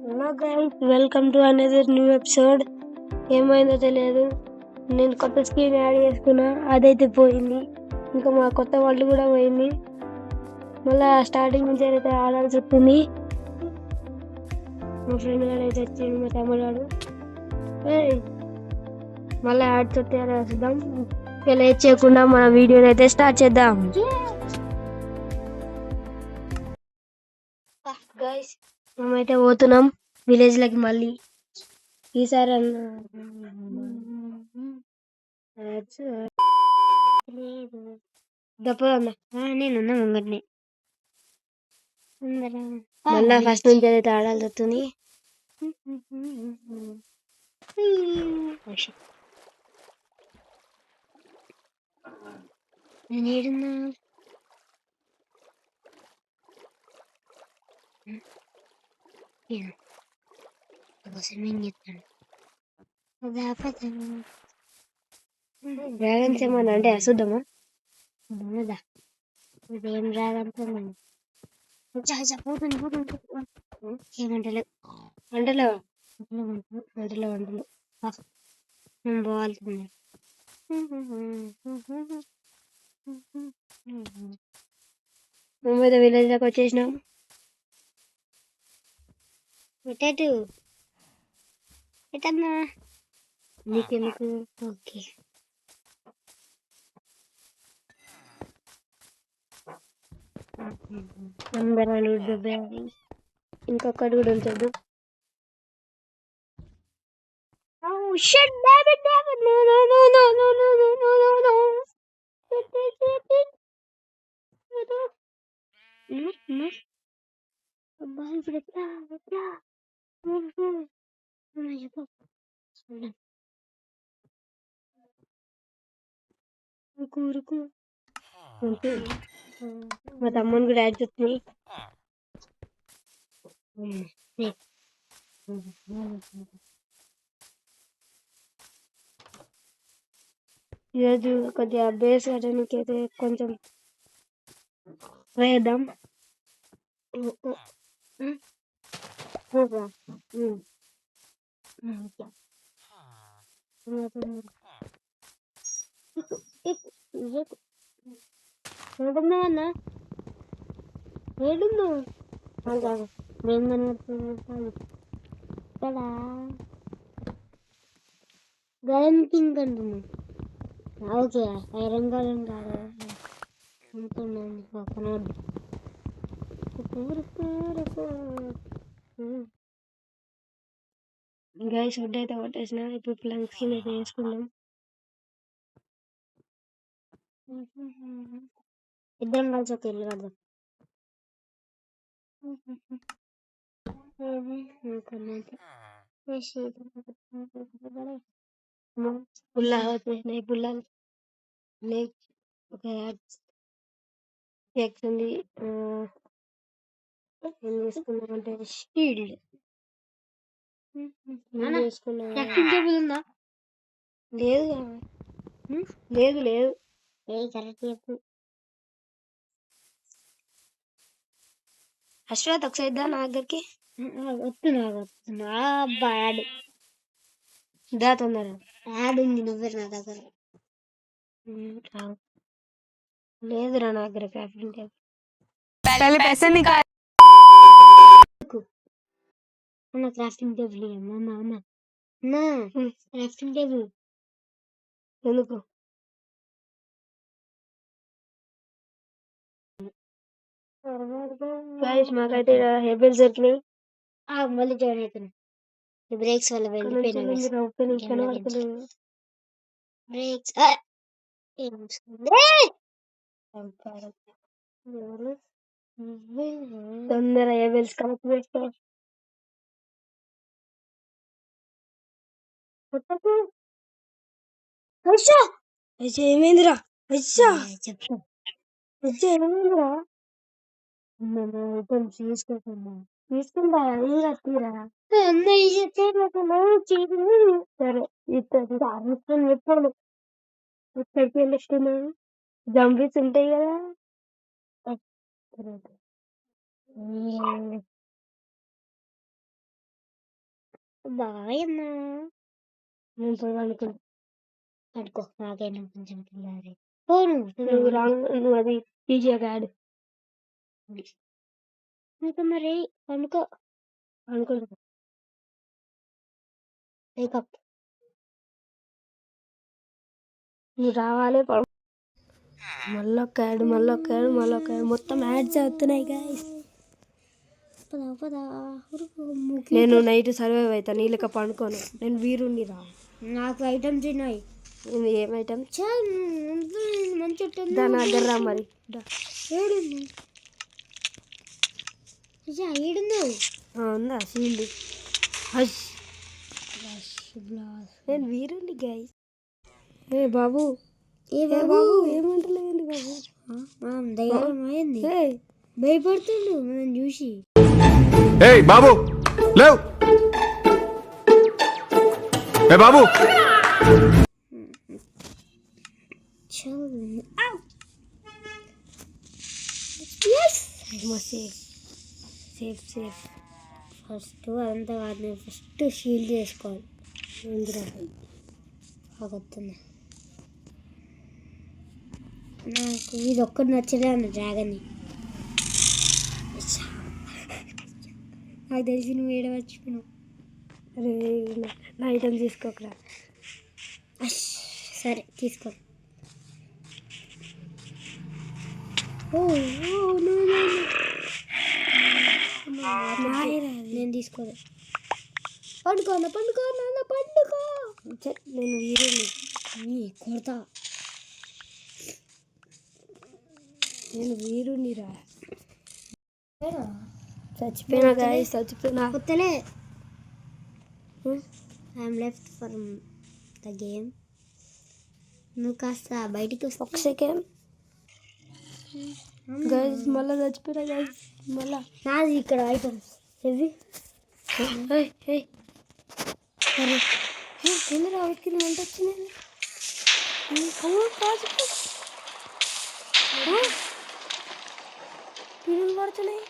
Hello guys, welcome to another new episode. ఏమైందో తెలియదు, నేను కొత్త స్క్రీన్ యాడ్ చేసుకున్నా, అదైతే పోయింది. ఇంకా మా కొత్త వాళ్ళు కూడా పోయింది. మళ్ళీ స్టార్టింగ్ నుంచి అయితే ఆడాల్సి వస్తుంది. మా ఫ్రెండ్ గారు అయితే వచ్చిండు, మా తమ్ముడు గారు. మళ్ళీ యాడ్స్ వస్తే రాసిద్దాం. లేట్ చేయకుండా మన వీడియోని అయితే స్టార్ట్ చేద్దాం. గైస్, మేమైతే పోతున్నాం విలేజ్ లకి. మళ్ళీ ఈసారి నేనున్నా ముంగట్ని. మళ్ళా ఫస్ట్ నుంచి అయితే ఆడాల్సి వస్తుంది. నేను ఏడున్నా? స్విమ్మింగ్ చేస్తాను. డ్రాగన్స్ ఏమన్నా అంటే అశుద్ధమా? ఇదేం డ్రాగన్స్ ఏమంటలేవు. వంటలేవా? వంటలు మేము పోవాల్సిందే. మేమైతే విలేజ్ దాకా వచ్చేసినాం. ఎటు ఎటన్నా నీకెందుకు? ఓకే, అందరాలు ఇంకొకటి కూడా ఉంచద్దు. Oh shit, David, David, no, no, no, no, no, no, no, no, no, no. అబ్బా, ఇప్పుడు ఎట్లా ఎట్లా ఊరుకు. మా తమ్ముని కూడా యాడ్ చెప్తుంది. ఈరోజు కొద్దిగా బేస్ కట్టడానికి అయితే కొంచెం వేద్దాం. ఏడున్నావన్నా? ఏడున్నావు? మేము కనబడుతుంది కదా. గరం కింగ్ అంటున్నాను. ఓకే, ఐరన్ గరం కాదు అనుకున్నాను. గైస్, ఫుడ్ అయితే కొట్టేసిన. ఇప్పుడు ప్లంక్ స్కిన్ అయితే వేసుకున్నాం. ఇద్దరం కలిసి ఒక ఇల్లు కడదాం. పుల్లా వచ్చేసినాయి. పుల్లాలు ఒక ఎక్స్ ఉంది. ఏం చేసుకున్నామంటే షీల్డ్ చేసుకున్నా. లేదు లేదు లేదు, కరెక్ట్ చెప్పు. అశ్వత్ ఒకసారి దా నా దగ్గరికి. వస్తున్నా యాడ్ దా, తొందర యాడ్ ఉంది. నువ్వే నా దగ్గర లేదురా నా దగ్గర crafting table. Crafting table crafting table ఎందుకు? గైస్, మాకైతే హెబిల్స్ దొరికినాయి. మళ్ళీ జాయిన్ అవుతున్నాయి. బ్రేక్స్ వల్ల బ్రేక్స్ తొందర హెబిల్స్ కనెక్ట్ చేసుకో. ఏమైందిరా? చెప్పు. ఏమైందిరా? తీసుకోకుండా తీసుకుంటా. తీరా సరే, చెప్పాను. ఇక్కడికి వెళ్ళిస్తున్నాను. జంబీస్ ఉంటాయి కదా. బాయ్ అమ్మా. నేను పోయి వండుకుంటా. పడుకో, నాకైనా కొంచెం పిల్లారి. నువ్వు రాంగ్, నువ్వు అది ఈజీగా యాడ్ ఇంకా మరి పనుకో. అనుకుంటా. మేకప్ నువ్వు రావాలి మళ్ళొక్క యాడ్ మళ్ళొక్క యాడ్ మళ్ళొక్క యాడ్ మొత్తం యాడ్స్ అవుతున్నాయి గాయస్. పదా పదా. నేను నైట్ సర్వైవ్ అవుతా, నీ లెక్క పండుకోను. నేను వీరుణ్ణి రా. నాకు ఐటమ్స్ ఉన్నాయి. ఏం ఐటమ్? మంచి దాని దగ్గర రా మరి. ఏడున్నావు? ఉందా షీల్డ్? నేను వీరుణ్ణి గాయస్. ఏ బాబు, ఏ బాబు ఏమంటలేదు బాబు. దయ్యమైంది, భయపడుతుండు మనం చూసి. ఏయ్ బాబు లేవ్, ఏ బాబు. Safe safe. ఫస్ట్ అదంతా కాదు, ఫస్ట్ షీల్డ్ చేసుకోవాలి. ఆగుతుంది. నాకు ఇది ఒక్కటి నచ్చలే అన్న డ్రాగన్ని. నాకు తెలిసి నువ్వు ఏడవచ్చిపోయినావు. అరే నా ఐటమ్ తీసుకోకరా. సరే తీసుకో. నేను తీసుకోలే. పండుకో పండుకో నాన్న పండుకో. నేను వీరుని కొడతా. నేను వీరుని రా. చచ్చిపోయినా గాయస్, చచ్చిపోయినా. కొత్తలే. I'm left from the game. నువ్వు కాస్త బయటికి వస్తా. ఒక సెకండ్ గైస్, మళ్ళీ చచ్చిపోయినా గైస్. మళ్ళా నాది ఇక్కడ ఐటమ్స్ ఇవి. ఎందుకు ఆవిడకి మంట వచ్చింది? పిల్లలు పడుతున్నాయి.